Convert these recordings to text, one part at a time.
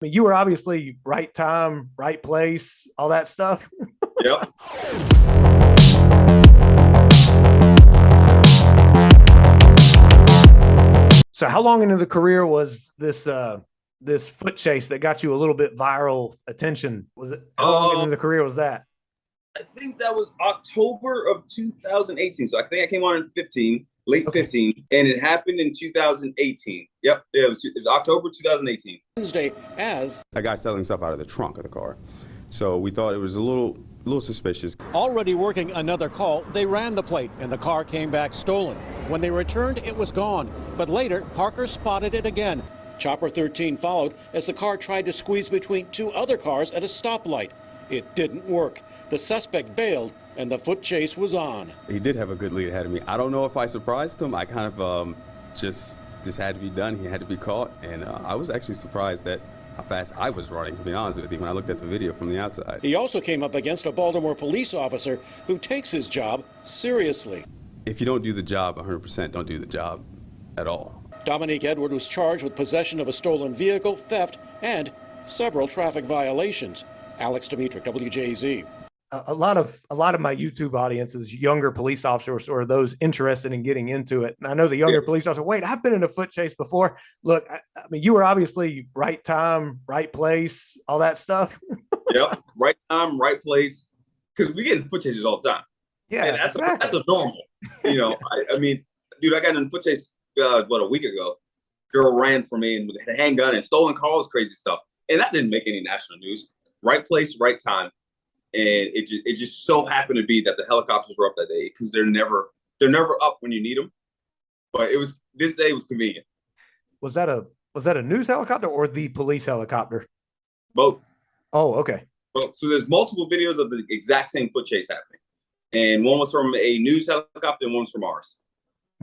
mean, you were obviously right time, right place, all that stuff. Yep. So how long into the career was this foot chase that got you a little bit viral attention? Was it how long Uh, into the career was that? I think that was October of 2018. So I think I came on in 15, late Okay. 15, and it happened in 2018. Yep, it was October 2018. Wednesday as a guy selling stuff out of the trunk of the car. So we thought it was a little suspicious. already working another call, they ran the plate and the car came back stolen. When they returned, it was gone. But later, Parker spotted it again. Chopper 13 followed as the car tried to squeeze between two other cars at a stoplight. It didn't work. The suspect bailed and the foot chase was on. He did have a good lead ahead of me. I don't know if I surprised him. I kind of just this had to be done. He had to be caught, and I was actually surprised that how fast I was running, to be honest with you, when I looked at the video from the outside. He also came up against a Baltimore police officer who takes his job seriously. If you don't do the job 100%, don't do the job at all. Dominique Edward was charged with possession of a stolen vehicle, theft, and several traffic violations. Alex Dimitrick, WJZ. A lot of my YouTube audience is younger police officers or those interested in getting into it. And I know the younger Yeah. police officer, wait, I've been in a foot chase before. Look, I mean, you were obviously right time, right place, all that stuff. Yep, right time, right place. Because we get in foot chases all the time, Yeah, and that's exactly. a normal. I mean, dude, I got in a foot chase a week ago. Girl ran for me and had a handgun and stolen cars, crazy stuff, and that didn't make any national news. Right place, right time. And it just so happened to be that the helicopters were up that day because they're never up when you need them. But this day was convenient. Was that a news helicopter or the police helicopter? Both. Oh, okay. Well, so there's multiple videos of the exact same foot chase happening, and one was from a news helicopter and one was from ours.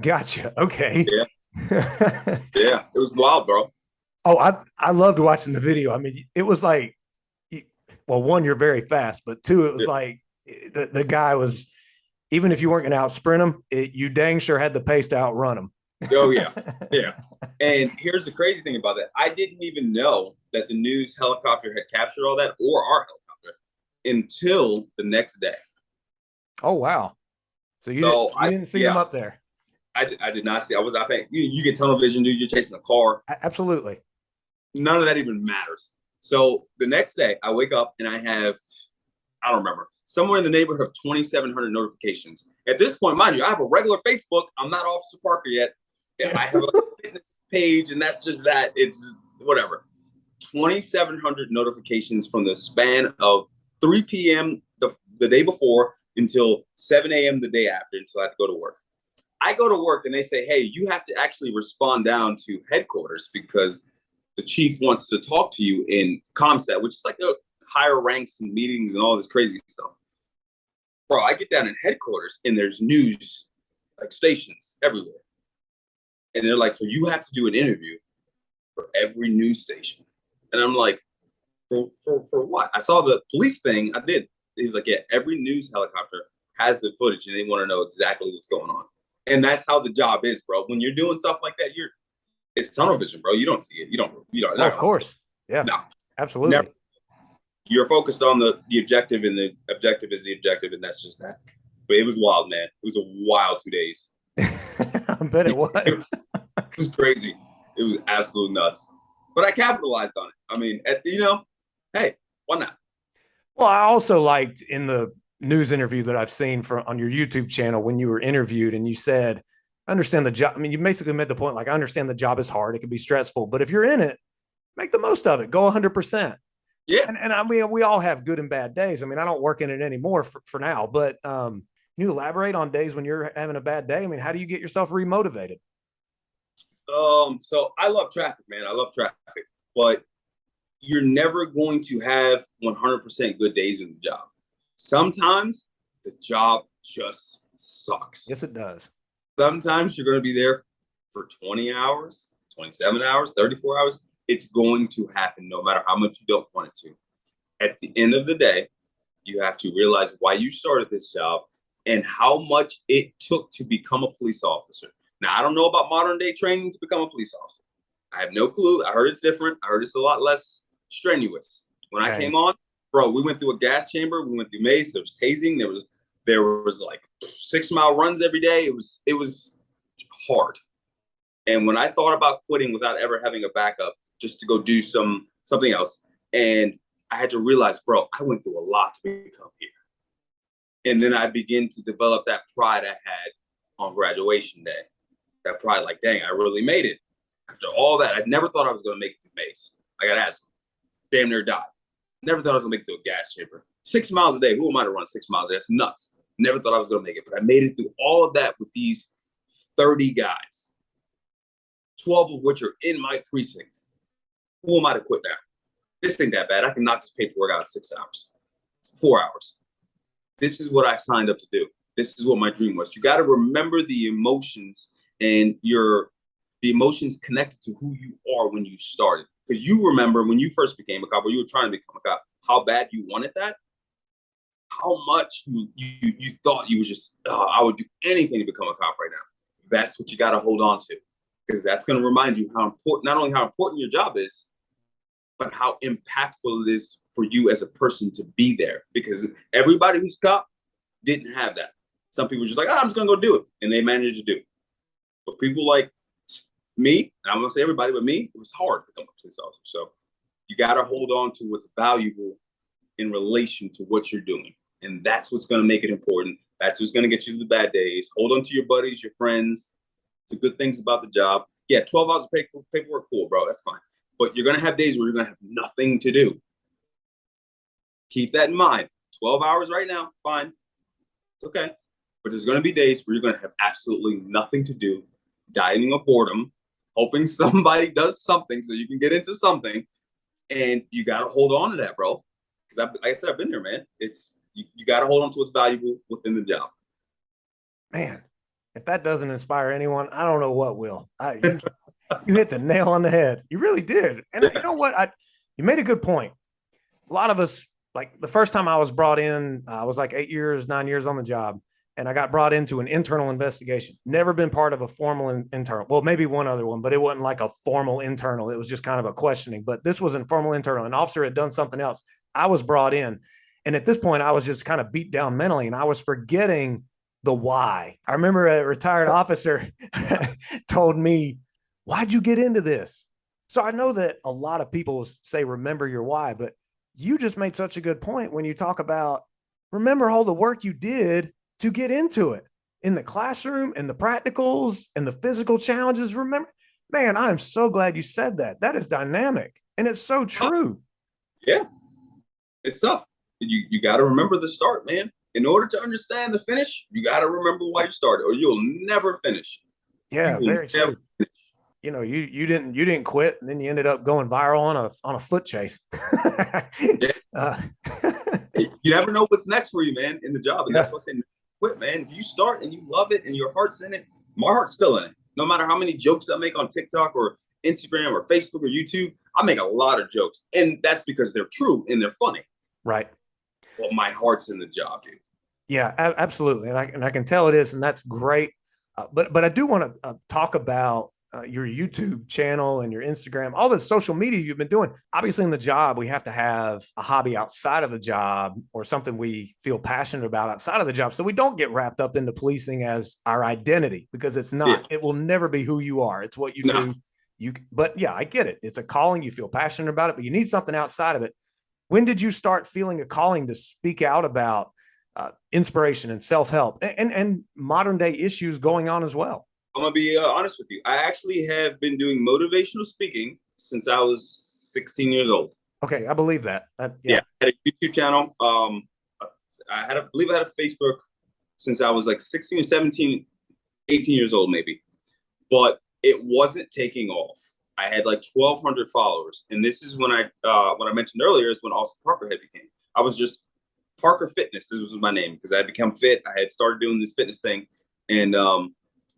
Gotcha. Okay. Yeah, yeah, it was wild, bro. Oh, I loved watching the video. I mean, it was like, well, one, you're very fast, but two, it was Yeah. like the guy was, even if you weren't going to out sprint him, you dang sure had the pace to outrun him. Oh yeah, yeah. And here's the crazy thing about that: I didn't even know that the news helicopter had captured all that, or our helicopter, until the next day. Oh, wow. So you So didn't, you didn't see him up there. I did not see. I think you get tunnel vision, dude. You're chasing a car. Absolutely. None of that even matters. So the next day, I wake up and I have, I don't remember, somewhere in the neighborhood of 2,700 notifications. At this point, mind you, I have a regular Facebook. I'm not Officer Parker yet. I have a fitness page, and that's just that. It's whatever. 2,700 notifications from the span of 3 p.m. the day before until 7 a.m. the day after until I have to go to work. I go to work and they say, hey, you have to actually respond down to headquarters because the chief wants to talk to you in ComStat, which is like the higher ranks and meetings and all this crazy stuff. Bro, I get down in headquarters and there's news, like stations everywhere. And they're like, so you have to do an interview for every news station. And I'm like, for what? I saw the police thing. I did. He was like, yeah, every news helicopter has the footage and they want to know exactly what's going on. And that's how the job is, bro. When you're doing stuff like that, it's tunnel vision, bro. You don't see it. You don't. Oh, of course. Yeah. No, Absolutely. never. You're focused on the objective, and the objective is the objective, and that's just that. But it was wild, man. It was a wild 2 days. I bet it was. It was crazy. It was absolute nuts. But I capitalized on it. I mean, hey, why not? Well, I also liked in the news interview that I've seen on your YouTube channel when you were interviewed and you said, I understand the job. I mean, you basically made the point, like, I understand the job is hard. It can be stressful, but if you're in it, make the most of it. Go 100%. Yeah. And I mean, we all have good and bad days. I mean, I don't work in it anymore for now, but can you elaborate on days when you're having a bad day? I mean, how do you get yourself remotivated? So I love traffic, man. I love traffic, but you're never going to have 100% good days in the job. Sometimes the job just sucks. Yes, it does. Sometimes you're going to be there for 20 hours, 27 hours, 34 hours. It's going to happen no matter how much you don't want it to. At the end of the day, you have to realize why you started this job and how much it took to become a police officer. Now, I don't know about modern day training to become a police officer. I have no clue. I heard it's different. I heard it's a lot less strenuous. When I Okay. came on, bro, we went through a gas chamber. We went through mace. There was tasing. There was like 6-mile runs every day. It was hard. And when I thought about quitting without ever having a backup, just to go do something else, and I had to realize, bro, I went through a lot to become here. And then I began to develop that pride I had on graduation day. That pride, like, dang, I really made it. After all that, I never thought I was going to make it through mace. I got asthma. Damn near died. Never thought I was going to make it through a gas chamber. 6 miles a day. Who am I to run 6 miles a day? That's nuts. Never thought I was going to make it. But I made it through all of that with these 30 guys, 12 of which are in my precinct. Who am I to quit now? This ain't that bad. I can knock this paperwork out in 6 hours, 4 hours. This is what I signed up to do. This is what my dream was. You got to remember the emotions and the emotions connected to who you are when you started. Because you remember when you first became a cop, or you were trying to become a cop, how bad you wanted that, how much you thought you was just, I would do anything to become a cop right now. That's what you got to hold on to, because that's going to remind you how important, not only how important your job is, but how impactful it is for you as a person to be there. Because everybody who's a cop didn't have that. Some people were just like, I'm just going to go do it. And they managed to do it. But people like me, and I'm going to say everybody, but me, it was hard to become a police officer. So you got to hold on to what's valuable in relation to what you're doing. And that's what's going to make it important. That's what's going to get you through the bad days. Hold on to your buddies, your friends, the good things about the job. Yeah, 12 hours of paperwork, cool, bro. That's fine. But you're going to have days where you're going to have nothing to do. Keep that in mind. 12 hours right now, fine. It's okay. But there's going to be days where you're going to have absolutely nothing to do, dying of boredom, hoping somebody does something so you can get into something. And you got to hold on to that, bro. Because like I said, I've been there, man. It's you got to hold on to what's valuable within the job. Man, if that doesn't inspire anyone, I don't know what will. You hit the nail on the head. You really did. And you know what? You made a good point. A lot of us, like the first time I was brought in, I was like 9 years on the job. And I got brought into an internal investigation. Never been part of a formal internal. Well, maybe one other one, but it wasn't like a formal internal. It was just kind of a questioning. But this was informal internal. An officer had done something else. I was brought in. And at this point, I was just kind of beat down mentally. And I was forgetting the why. I remember a retired officer told me, why'd you get into this? So I know that a lot of people say, remember your why. But you just made such a good point when you talk about, remember all the work you did to get into it in the classroom and the practicals and the physical challenges. Remember, man, I am so glad you said that. That is dynamic. And it's so true. Yeah, it's tough. You got to remember the start, man. In order to understand the finish, you got to remember why you started, or you'll never finish. Yeah, very true. You know, you didn't quit, and then you ended up going viral on a foot chase. Yeah. You never know what's next for you, man, in the job. And that's what's in quit, man. If you start and you love it and your heart's in it, my heart's still in it. No matter how many jokes I make on TikTok or Instagram or Facebook or YouTube, I make a lot of jokes. And that's because they're true and they're funny. Right. But my heart's in the job, dude. Yeah, absolutely. And I can tell it is, and that's great. But I do want to talk about your YouTube channel and your Instagram, all the social media you've been doing. Obviously in the job, we have to have a hobby outside of the job or something we feel passionate about outside of the job. So we don't get wrapped up into policing as our identity, because it's not, it will never be who you are. It's what you do. But yeah, I get it. It's a calling. You feel passionate about it, but you need something outside of it. When did you start feeling a calling to speak out about inspiration and self-help and modern day issues going on as well? I'm going to be honest with you. I actually have been doing motivational speaking since I was 16 years old. Okay, I believe that. Yeah, I had a YouTube channel. I believe I had a Facebook since I was like 16 or 17, 18 years old maybe. But it wasn't taking off. I had like 1,200 followers. And this is when I mentioned earlier is when Austin Parker had became. I was just Parker Fitness. This was my name because I had become fit. I had started doing this fitness thing. And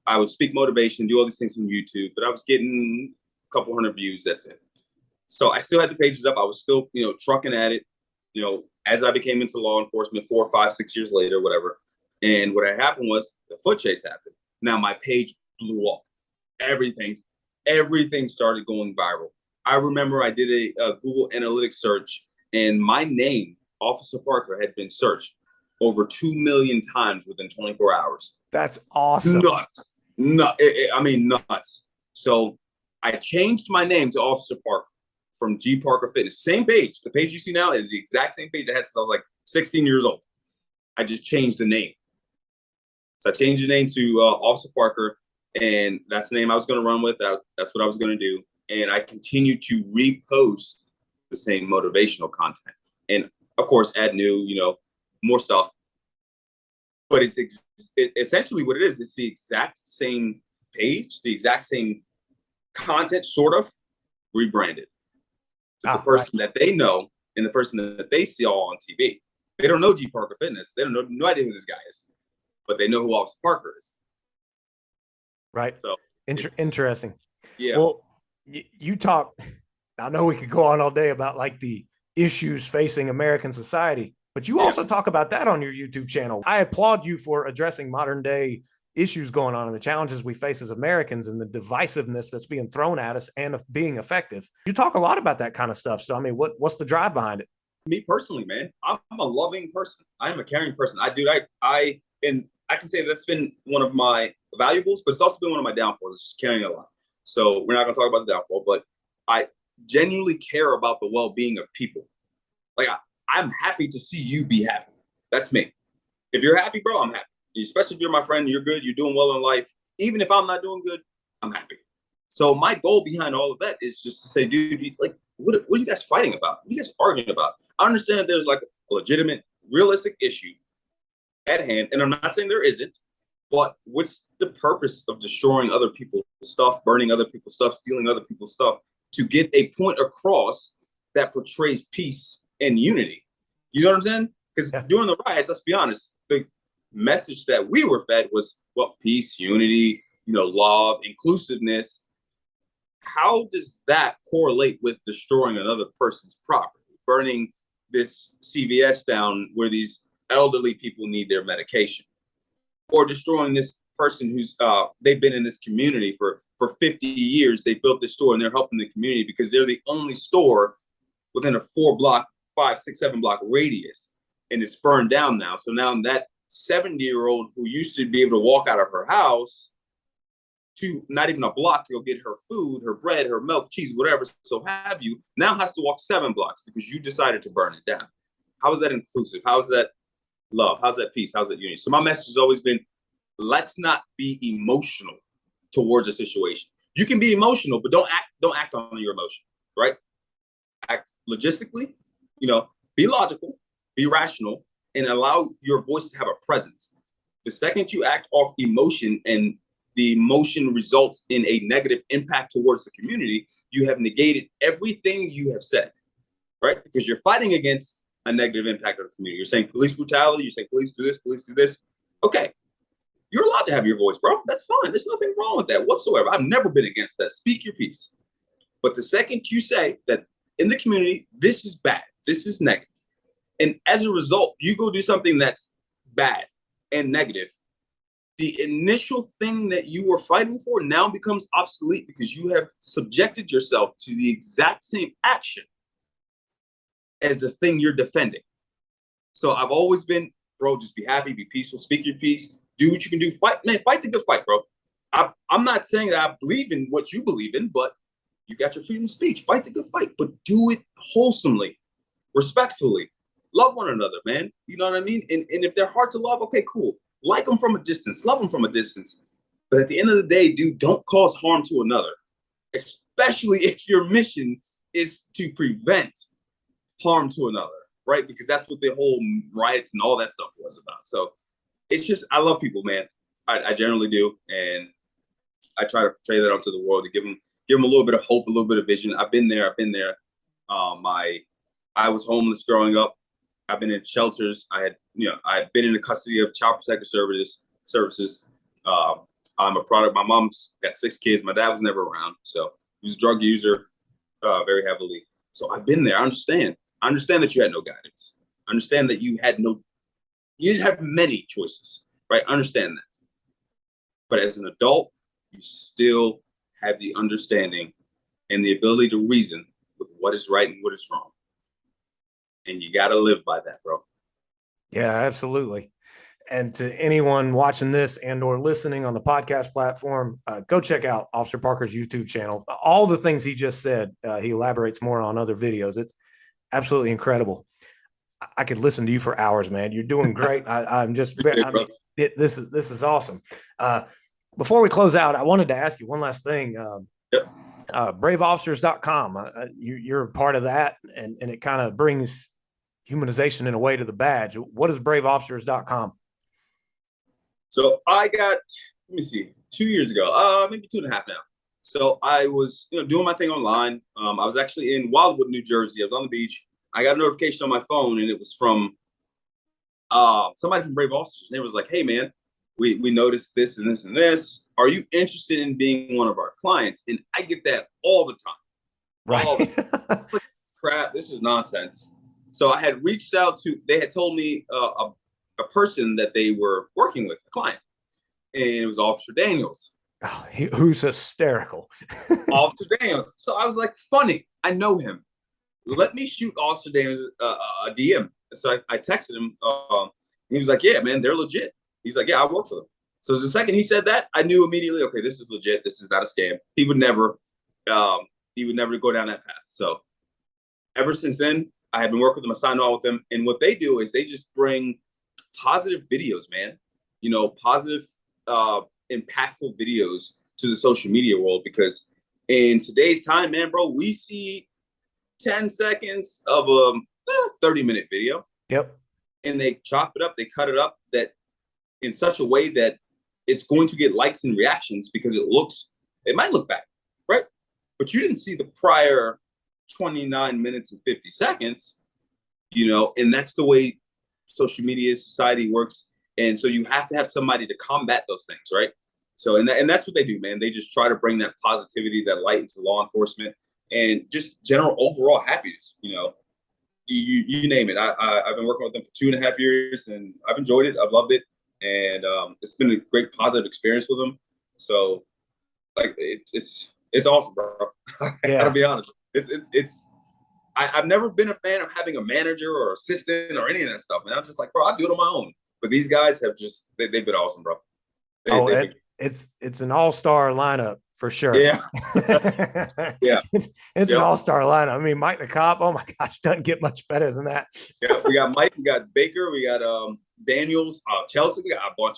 I would speak motivation, do all these things on YouTube, but I was getting a couple hundred views. That's it. So I still had the pages up. I was still, trucking at it, as I became into law enforcement 4, 5, 6 years later, whatever. And what had happened was the foot chase happened. Now my page blew up. Everything started going viral. I remember I did a Google Analytics search, and my name, Officer Parker, had been searched over 2 million times within 24 hours. That's awesome. Nuts. I mean, nuts. So I changed my name to Officer Parker from G Parker Fitness. Same page. The page you see now is the exact same page I had since I was like 16 years old. I just changed the name. So I changed the name to Officer Parker, and that's the name I was going to run with. That's what I was going to do. And I continued to repost the same motivational content. And of course, add new, more stuff. But it's essentially what it is. It's the exact same page, the exact same content, sort of rebranded to the person that they know and the person that they see all on TV. They don't know G Parker Fitness. They don't know, no idea who this guy is, but they know who Officer Parker is. Right. So interesting. Yeah. Well, you talk. I know we could go on all day about like the issues facing American society, but you also talk about that on your YouTube channel. I applaud you for addressing modern day issues going on and the challenges we face as Americans and the divisiveness that's being thrown at us and of being effective. You talk a lot about that kind of stuff. So, I mean, what's the drive behind it? Me personally, man, I'm a loving person. I'm a caring person. I can say that's been one of my valuables, but it's also been one of my downfalls. It's just caring a lot. So we're not going to talk about the downfall, but I genuinely care about the well-being of people. Like I'm happy to see you be happy. That's me. If you're happy, bro, I'm happy. Especially if you're my friend, you're good, you're doing well in life. Even if I'm not doing good, I'm happy. So my goal behind all of that is just to say, dude, like, what are you guys fighting about? What are you guys arguing about? I understand that there's like a legitimate, realistic issue at hand, and I'm not saying there isn't, but what's the purpose of destroying other people's stuff, burning other people's stuff, stealing other people's stuff to get a point across that portrays peace and unity? You know what I'm saying? Because during the riots, let's be honest, the message that we were fed was, well, peace, unity, love, inclusiveness. How does that correlate with destroying another person's property, burning this CVS down where these elderly people need their medication, or destroying this person who's they've been in this community for 50 years. They built this store and they're helping the community because they're the only store within a 4-block, 5, 6, 7-block radius, and it's burned down now. So now that 70-year-old who used to be able to walk out of her house to not even a block to go get her food, her bread, her milk, cheese, whatever, so have you, now has to walk 7 blocks because you decided to burn it down. How is that inclusive? How is that love? How's that peace? How's that unity? So my message has always been, let's not be emotional towards a situation. You can be emotional, but don't act on your emotion, right? Act logistically, be logical, be rational, and allow your voice to have a presence. The second you act off emotion and the emotion results in a negative impact towards the community, you have negated everything you have said, right? Because you're fighting against a negative impact on the community. You're saying police brutality, you're saying police do this, police do this. Okay, you're allowed to have your voice, bro. That's fine. There's nothing wrong with that whatsoever. I've never been against that. Speak your piece. But the second you say that in the community, this is bad, this is negative, and as a result, you go do something that's bad and negative, the initial thing that you were fighting for now becomes obsolete because you have subjected yourself to the exact same action as the thing you're defending. So I've always been, bro, just be happy, be peaceful, speak your piece, do what you can do. Fight, man, fight the good fight, bro. I'm not saying that I believe in what you believe in, but you got your freedom of speech. Fight the good fight, but do it wholesomely, respectfully. Love one another, man. You know what I mean? And if they're hard to love, okay, cool. Like them from a distance, love them from a distance. But at the end of the day, dude, don't cause harm to another, especially if your mission is to prevent harm to another, right? Because that's what the whole riots and all that stuff was about. So it's just, I love people, man. I generally do. And I try to portray that onto the world to give them a little bit of hope, a little bit of vision. I've been there. I was homeless growing up. I've been in shelters. I've been in the custody of child protective services. I'm a product. My mom's got 6 kids. My dad was never around, so he was a drug user, very heavily. So I've been there. I understand. I understand that you had no guidance. I understand that you didn't have many choices, right? I understand that. But as an adult, you still have the understanding and the ability to reason with what is right and what is wrong. And you got to live by that, bro. Yeah, absolutely. And to anyone watching this and or listening on the podcast platform, go check out Officer Parker's YouTube channel. All the things he just said, he elaborates more on other videos. It's absolutely incredible. I could listen to you for hours, man. You're doing great. This is awesome. Before we close out, I wanted to ask you one last thing. Yep. Braveofficers.com. You're a part of that, and it kind of brings humanization in a way to the badge. What is braveofficers.com? So I got, let me see, 2 years ago, maybe 2.5 now. So I was, doing my thing online. I was actually in Wildwood, New Jersey. I was on the beach. I got a notification on my phone, and it was from somebody from Brave Officers. And it was like, hey, man, we noticed this and this and this. Are you interested in being one of our clients? And I get that all the time. Right. All the time. Like, crap, this is nonsense. So I had reached out to, they had told me a person that they were working with, a client, and it was Officer Daniels. Oh, who's hysterical. Officer Daniels. So I was like, funny, I know him. Let me shoot Officer Daniels a DM. So I texted him. He was like, yeah, man, they're legit. He's like, yeah, I work for them. So the second he said that, I knew immediately, okay, this is legit. This is not a scam. He would never go down that path. So ever since then, I have been working with them. I signed on with them. And what they do is they just bring positive videos, man, positive, impactful videos to the social media world, because in today's time, man, bro, we see 10 seconds of a 30-minute video. Yep. And they chop it up, they cut it up that in such a way that it's going to get likes and reactions because it might look bad, right? But you didn't see the prior 29 minutes and 50 seconds, and that's the way social media society works. And so you have to have somebody to combat those things, right? So, and that's what they do, man. They just try to bring that positivity, that light into law enforcement, and just general overall happiness. You name it. I've been working with them for 2.5 years, and I've enjoyed it. I've loved it, and it's been a great positive experience with them. So, like, it's awesome, bro. I gotta be honest. I've never been a fan of having a manager or assistant or any of that stuff, man. I'm just like, bro, I do it on my own. But these guys have just they've been awesome, bro. It's an all-star lineup for sure. Yeah. Yeah. It's an all-star lineup. I mean, Mike the cop, oh my gosh, doesn't get much better than that. Yeah, we got Mike, we got Baker, we got Daniels, Chelsea, we got a bunch,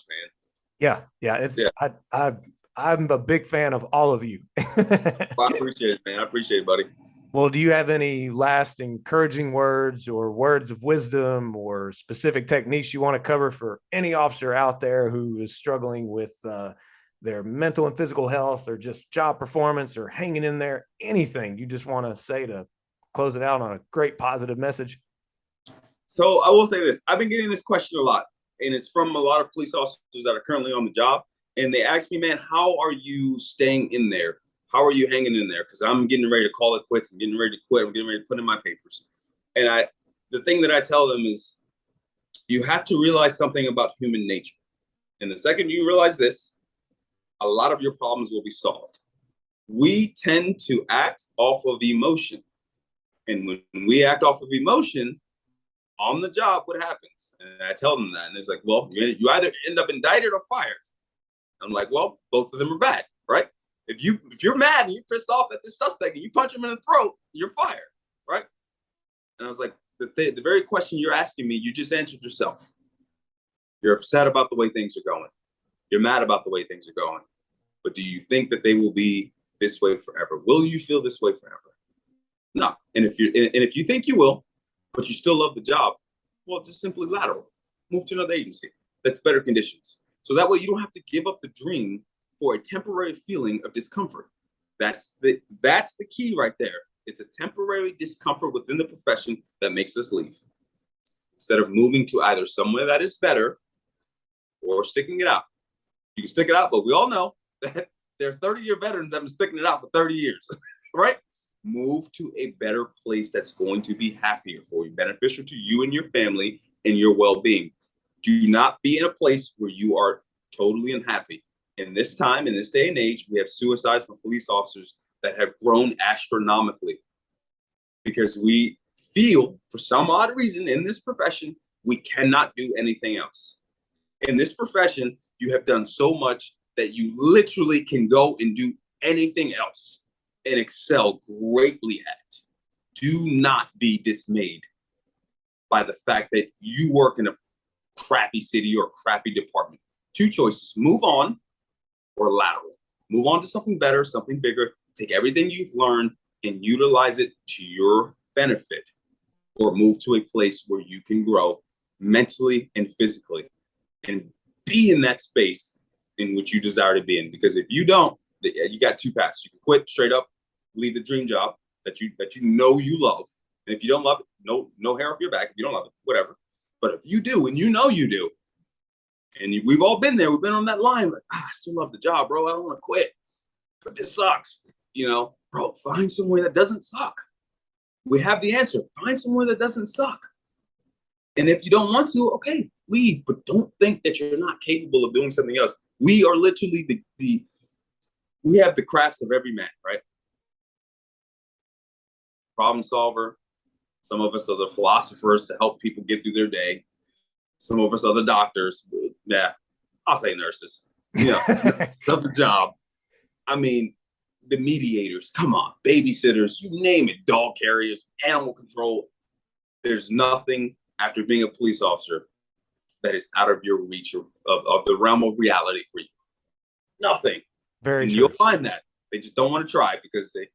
man. Yeah. I'm a big fan of all of you. Well, I appreciate it, man. I appreciate it, buddy. Well, do you have any last encouraging words or words of wisdom or specific techniques you want to cover for any officer out there who is struggling with their mental and physical health, or just job performance, or hanging in there? Anything you just want to say to close it out on a great positive message? So I will say this. I've been getting this question a lot, and it's from a lot of police officers that are currently on the job. And they ask me, man, how are you staying in there? How are you hanging in there? Because I'm getting ready to call it quits. I'm getting ready to quit. I'm getting ready to put in my papers. And the thing that I tell them is, you have to realize something about human nature. And the second you realize this, a lot of your problems will be solved. We tend to act off of emotion. And when we act off of emotion on the job, what happens? And I tell them that. And it's like, well, you either end up indicted or fired. I'm like, well, both of them are bad, right? If you're mad and you're pissed off at the suspect and you punch him in the throat, you're fired, right? And I was like, the very question you're asking me, you just answered yourself. You're upset about the way things are going. You're mad about the way things are going. But do you think that they will be this way forever? Will you feel this way forever? No. And if you think you will, but you still love the job, well, just simply lateral. Move to another agency that's better conditions. So that way you don't have to give up the dream for a temporary feeling of discomfort. That's the key right there. It's a temporary discomfort within the profession that makes us leave. Instead of moving to either somewhere that is better or sticking it out. You can stick it out, but we all know that there are 30-year veterans that have been sticking it out for 30 years, right? Move to a better place that's going to be happier for you, beneficial to you and your family and your well-being. Do not be in a place where you are totally unhappy. In this time, in this day and age, we have suicides from police officers that have grown astronomically because we feel, for some odd reason in this profession, we cannot do anything else. In this profession, you have done so much that you literally can go and do anything else and excel greatly at it. Do not be dismayed by the fact that you work in a crappy city or a crappy department. Two choices: move on or lateral. Move on to something better, something bigger. Take everything you've learned and utilize it to your benefit, or move to a place where you can grow mentally and physically and be in that space in which you desire to be in. Because if you don't, you got two paths. You can quit straight up, leave the dream job that you know you love. And if you don't love it, no hair off your back. If you don't love it, whatever. But if you do, and you know you do, and we've all been there, we've been on that line, like, I still love the job, bro. I don't want to quit, but this sucks. Bro, find somewhere that doesn't suck. We have the answer. Find somewhere that doesn't suck. And if you don't want to, okay, leave. But don't think that you're not capable of doing something else. We are literally we have the crafts of every man, right? Problem solver. Some of us are the philosophers to help people get through their day. Some of us are the doctors. Yeah, I'll say nurses. Yeah, love the job. I mean, the mediators, come on, babysitters, you name it, dog carriers, animal control. There's nothing after being a police officer that is out of your reach of the realm of reality for you. Nothing. Very and true. You'll find that. They just don't want to try because the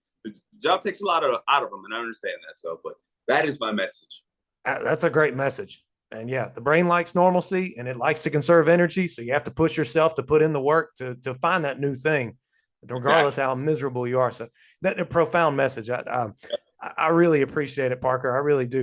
job takes a lot out of them, and I understand that. So, but that is my message. That's a great message. And yeah, the brain likes normalcy and it likes to conserve energy. So you have to push yourself to put in the work to find that new thing, regardless how miserable you are. So that's a profound message. I really appreciate it, Parker. I really do.